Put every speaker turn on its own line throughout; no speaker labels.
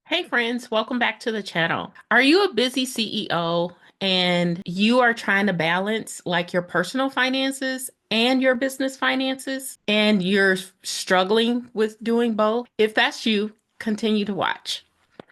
Hey friends, welcome back to the channel. Are you a busy CEO and you are trying to balance like your personal finances and your business finances and you're struggling with doing both? If that's you, continue to watch.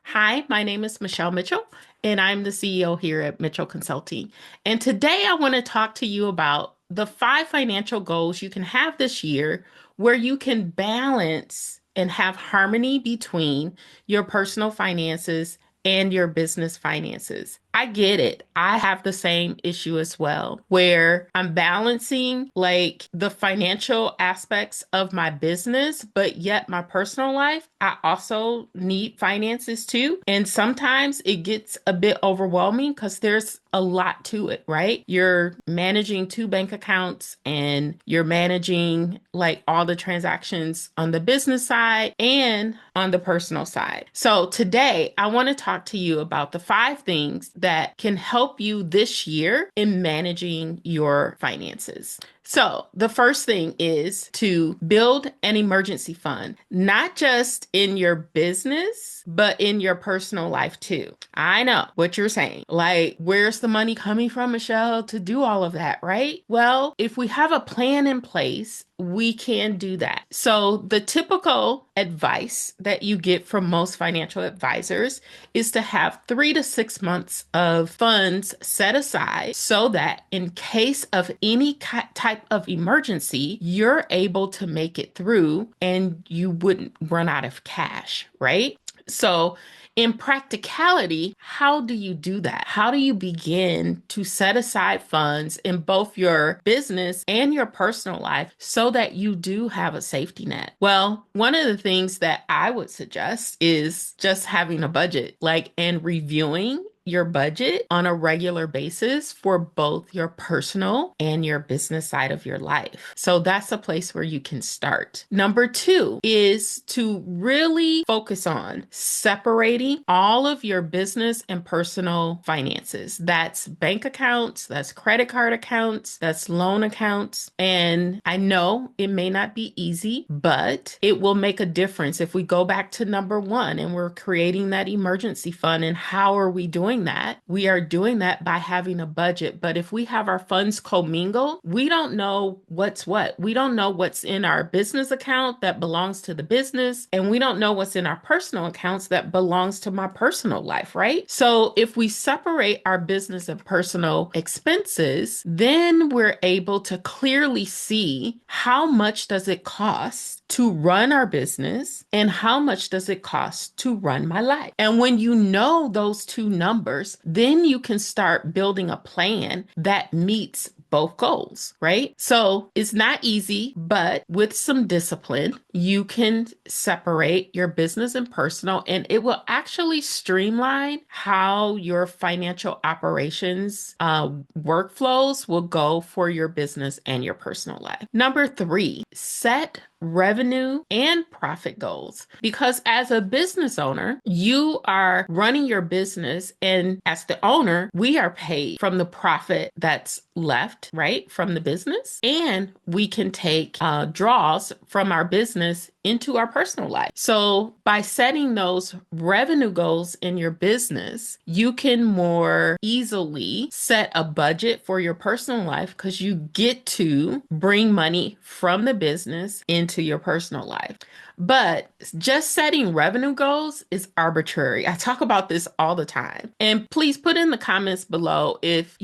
Hi, my name is Michelle Mitchell and I'm the CEO here at Mitchell Consulting. And today I want to talk to you about the 5 financial goals you can have this year where you can balance and have harmony between your personal finances and your business finances. I get it. I have the same issue as well, where I'm balancing like the financial aspects of my business, but yet my personal life, I also need finances too. And sometimes it gets a bit overwhelming because there's a lot to it, right? You're managing 2 bank accounts and you're managing like all the transactions on the business side and on the personal side. So today I want to talk to you about the 5 things that can help you this year in managing your finances. So, the first thing is to build an emergency fund, not just in your business, but in your personal life too. I know what you're saying. Like, where's the money coming from, Michelle, to do all of that, right? Well, if we have a plan in place, we can do that. So, the typical advice that you get from most financial advisors is to have 3 to 6 months of funds set aside so that in case of any type of emergency, you're able to make it through and you wouldn't run out of cash, right? So, in practicality, how do you do that? How do you begin to set aside funds in both your business and your personal life so that you do have a safety net? Well, one of the things that I would suggest is just having a budget, like, and reviewing your budget on a regular basis for both your personal and your business side of your life. So that's a place where you can start. Number 2 is to really focus on separating all of your business and personal finances. That's bank accounts, that's credit card accounts, that's loan accounts. And I know it may not be easy, but it will make a difference if we go back to number 1 and we're creating that emergency fund. And how are we doing that? We are doing that by having a budget. But if we have our funds commingled, we don't know what's what. We don't know what's in our business account that belongs to the business, and we don't know what's in our personal accounts that belongs to my personal life, right? So if we separate our business and personal expenses, then we're able to clearly see how much does it cost to run our business and how much does it cost to run my life. And when you know those two numbers, then you can start building a plan that meets both goals, right? So it's not easy, but with some discipline, you can separate your business and personal, and it will actually streamline how your financial operations workflows will go for your business and your personal life. Number 3, set revenue and profit goals. Because as a business owner, you are running your business, and as the owner, we are paid from the profit that's left, right, from the business. And we can take draws from our business into our personal life. So by setting those revenue goals in your business, you can more easily set a budget for your personal life because you get to bring money from the business into your personal life. But just setting revenue goals is arbitrary. I talk about this all the time. And please put in the comments below if,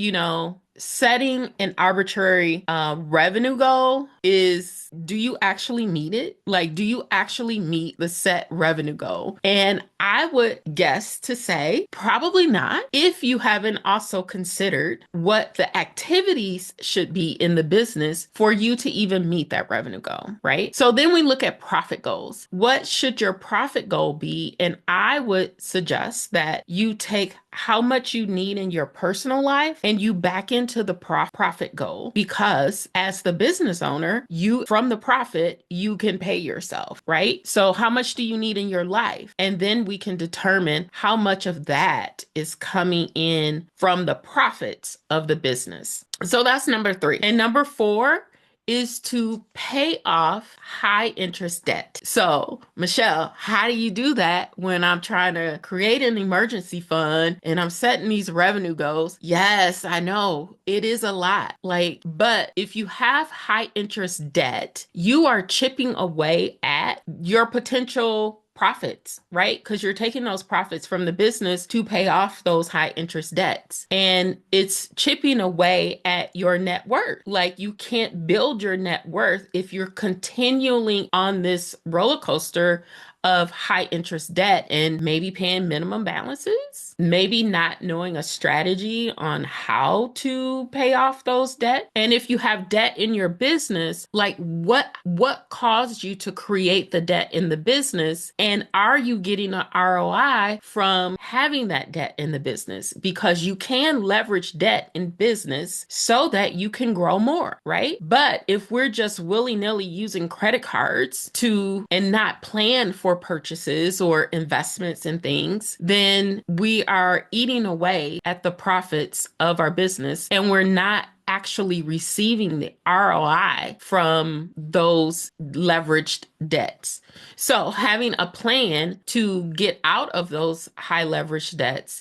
setting an arbitrary revenue goal is, do you actually meet it? Like, do you actually meet the set revenue goal? And I would guess to say probably not if you haven't also considered what the activities should be in the business for you to even meet that revenue goal, right? So then we look at profit goals. What should your profit goal be? And I would suggest that you take how much you need in your personal life and you back into the profit goal, because as the business owner, from the profit, you can pay yourself, right? So how much do you need in your life? And then we can determine how much of that is coming in from the profits of the business. So that's number 3. And number 4 is to pay off high interest debt. So, Michelle, how do you do that when I'm trying to create an emergency fund and I'm setting these revenue goals? Yes, I know it is a lot. But if you have high interest debt, you are chipping away at your potential profits, right? Because you're taking those profits from the business to pay off those high interest debts. And it's chipping away at your net worth. Like, you can't build your net worth if you're continually on this roller coaster of high interest debt and maybe paying minimum balances, maybe not knowing a strategy on how to pay off those debt. And if you have debt in your business, like what caused you to create the debt in the business? And are you getting an ROI from having that debt in the business? Because you can leverage debt in business so that you can grow more, right? But if we're just willy-nilly using credit cards and not plan for purchases or investments and things, then we are eating away at the profits of our business and we're not actually receiving the ROI from those leveraged debts. So having a plan to get out of those high leverage debts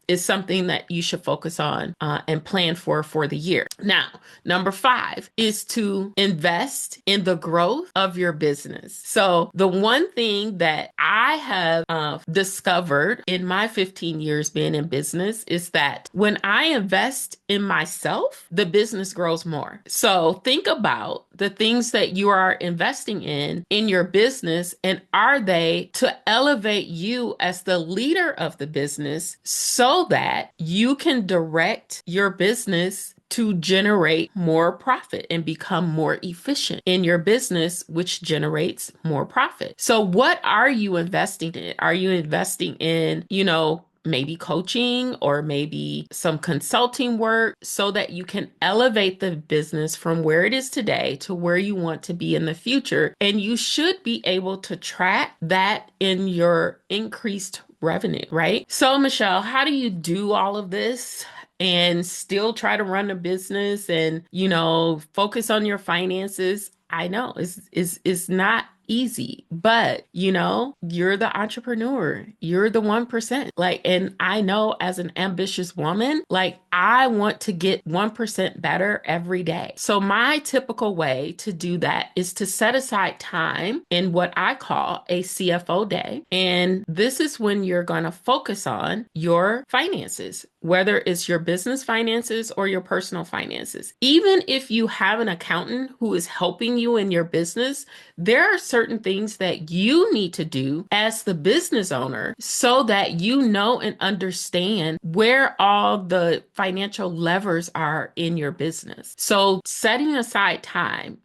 is something that you should focus on and plan for the year. Now, number 5 is to invest in the growth of your business. So the one thing that I have discovered in my 15 years being in business is that when I invest in myself, the business grows more. So think about the things that you are investing in your business, and are they to elevate you as the leader of the business so that you can direct your business to generate more profit and become more efficient in your business, which generates more profit. So what are you investing in? Are you investing in, maybe coaching or maybe some consulting work so that you can elevate the business from where it is today to where you want to be in the future? And you should be able to track that in your increased revenue, right? So, Michelle, how do you do all of this and still try to run a business and, focus on your finances? I know it's not easy, but you're the entrepreneur. You're the 1%. And I know as an ambitious woman, I want to get 1% better every day. So my typical way to do that is to set aside time in what I call a CFO day. And this is when you're going to focus on your finances, whether it's your business finances or your personal finances. Even if you have an accountant who is helping you in your business, there are certain things that you need to do as the business owner so that you know and understand where all the financial levers are in your business. So setting aside time,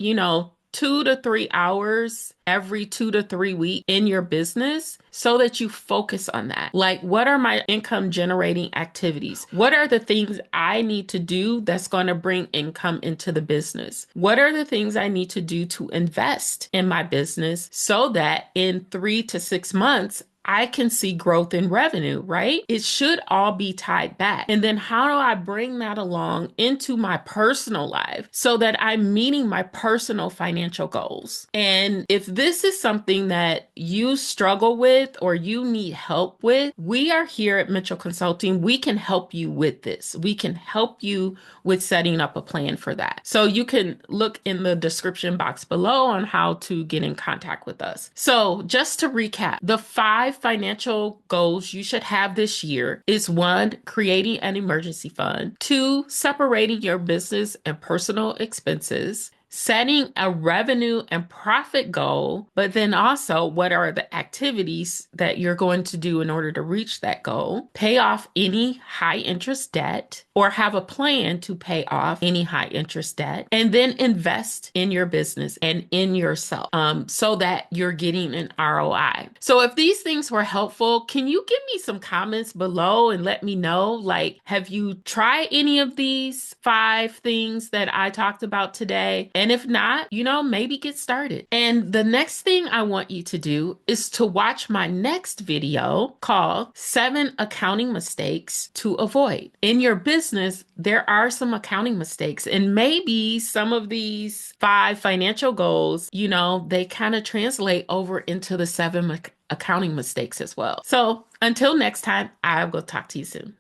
2 to 3 hours every 2 to 3 weeks in your business so that you focus on that. Like, what are my income generating activities? What are the things I need to do that's going to bring income into the business? What are the things I need to do to invest in my business so that in 3 to 6 months, I can see growth in revenue, right? It should all be tied back. And then how do I bring that along into my personal life so that I'm meeting my personal financial goals? And if this is something that you struggle with or you need help with, we are here at Mitchell Consulting. We can help you with this. We can help you with setting up a plan for that. So you can look in the description box below on how to get in contact with us. So just to recap, the 5 financial goals you should have this year is 1, creating an emergency fund, 2, separating your business and personal expenses, setting a revenue and profit goal, but then also what are the activities that you're going to do in order to reach that goal, pay off any high interest debt or have a plan to pay off any high interest debt, and then invest in your business and in yourself so that you're getting an ROI. So if these things were helpful, can you give me some comments below and let me know, have you tried any of these 5 things that I talked about today? And if not, maybe get started. And the next thing I want you to do is to watch my next video called 7 Accounting Mistakes to Avoid. In your business, there are some accounting mistakes, and maybe some of these 5 financial goals, they kind of translate over into the 7 accounting mistakes as well. So until next time, I will talk to you soon.